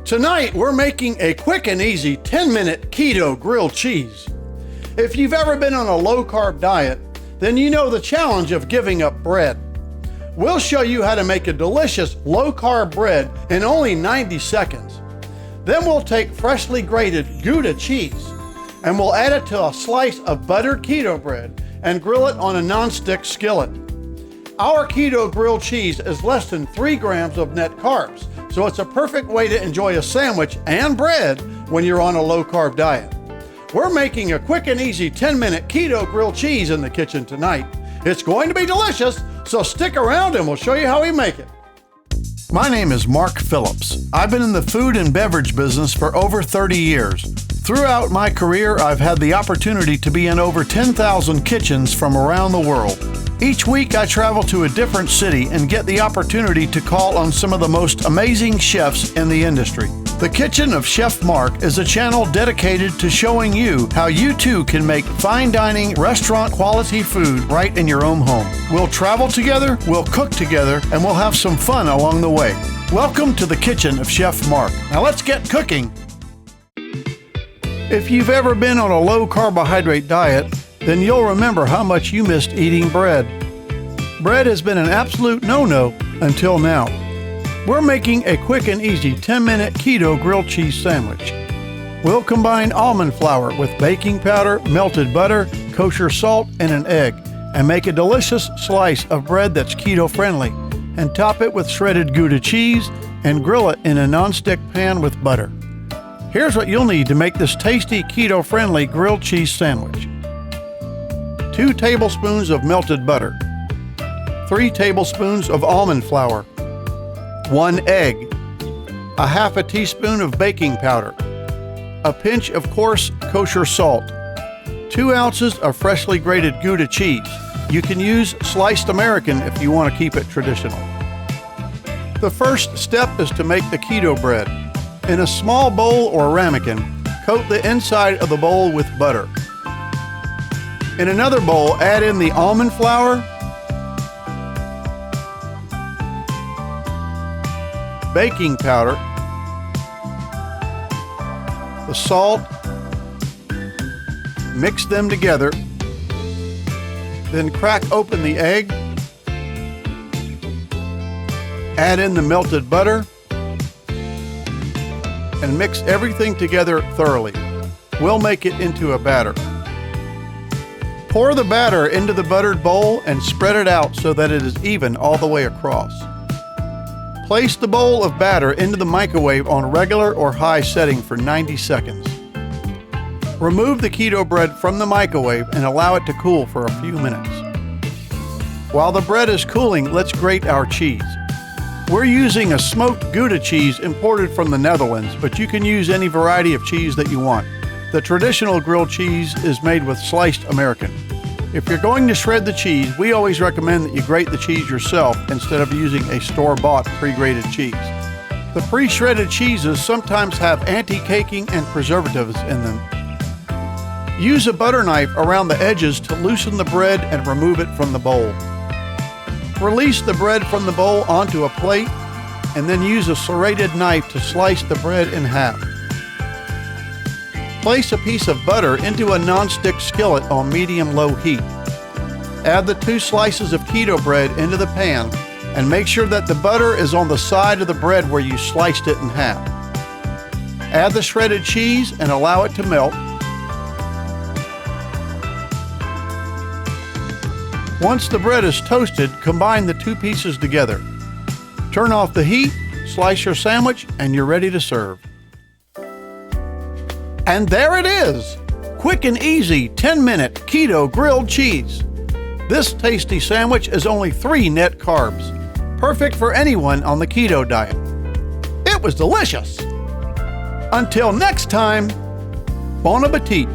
Tonight, we're making a quick and easy 10-minute keto grilled cheese. If you've ever been on a low-carb diet, then you know the challenge of giving up bread. We'll show you how to make a delicious low-carb bread in only 90 seconds. Then we'll take freshly grated Gouda cheese and we'll add it to a slice of buttered keto bread and grill it on a non-stick skillet. Our keto grilled cheese is less than 3 grams of net carbs, so it's a perfect way to enjoy a sandwich and bread when you're on a low-carb diet. We're making a quick and easy 10-minute keto grilled cheese in the kitchen tonight. It's going to be delicious, so stick around and we'll show you how we make it. My name is Mark Phillips. I've been in the food and beverage business for over 30 years. Throughout my career, I've had the opportunity to be in over 10,000 kitchens from around the world. Each week, I travel to a different city and get the opportunity to call on some of the most amazing chefs in the industry. The Kitchen of Chef Mark is a channel dedicated to showing you how you too can make fine dining, restaurant quality food right in your own home. We'll travel together, we'll cook together, and we'll have some fun along the way. Welcome to the Kitchen of Chef Mark. Now let's get cooking. If you've ever been on a low carbohydrate diet, then you'll remember how much you missed eating bread. Bread has been an absolute no-no until now. We're making a quick and easy 10-minute keto grilled cheese sandwich. We'll combine almond flour with baking powder, melted butter, kosher salt, and an egg, and make a delicious slice of bread that's keto-friendly, and top it with shredded Gouda cheese, and grill it in a non-stick pan with butter. Here's what you'll need to make this tasty keto-friendly grilled cheese sandwich. 2 tablespoons of melted butter, 3 tablespoons of almond flour, 1 egg, a half a teaspoon of baking powder, a pinch of coarse kosher salt, 2 ounces of freshly grated Gouda cheese. You can use sliced American if you want to keep it traditional. The first step is to make the keto bread. In a small bowl or ramekin, coat the inside of the bowl with butter. In another bowl, add in the almond flour, baking powder, the salt, mix them together, then crack open the egg, add in the melted butter, and mix everything together thoroughly. We'll make it into a batter. Pour the batter into the buttered bowl and spread it out so that it is even all the way across. Place the bowl of batter into the microwave on regular or high setting for 90 seconds. Remove the keto bread from the microwave and allow it to cool for a few minutes. While the bread is cooling, let's grate our cheese. We're using a smoked Gouda cheese imported from the Netherlands, but you can use any variety of cheese that you want. The traditional grilled cheese is made with sliced American. If you're going to shred the cheese, we always recommend that you grate the cheese yourself instead of using a store-bought pre-grated cheese. The pre-shredded cheeses sometimes have anti-caking and preservatives in them. Use a butter knife around the edges to loosen the bread and remove it from the bowl. Release the bread from the bowl onto a plate and then use a serrated knife to slice the bread in half. Place a piece of butter into a non-stick skillet on medium-low heat. Add the 2 slices of keto bread into the pan and make sure that the butter is on the side of the bread where you sliced it in half. Add the shredded cheese and allow it to melt. Once the bread is toasted, combine the 2 pieces together. Turn off the heat, slice your sandwich, and you're ready to serve. And there it is! Quick and easy 10-minute keto grilled cheese. This tasty sandwich is only 3 net carbs, perfect for anyone on the keto diet. It was delicious! Until next time, bon appetit!